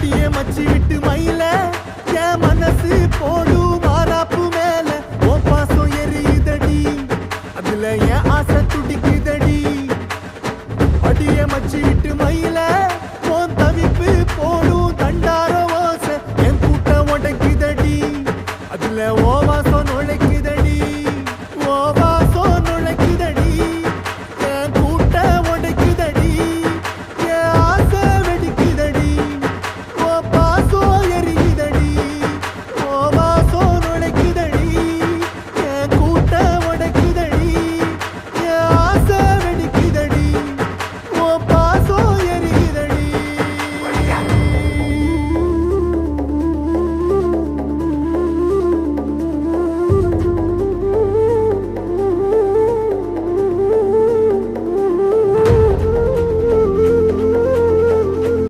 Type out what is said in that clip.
அடியே மச்சி விட்டு மயில என் மனசு போடு மாறாப்பு மேல ஓ பாசம் எரியுதடி அதுல என் ஆசை துடிக்குதடி அடியே மச்சி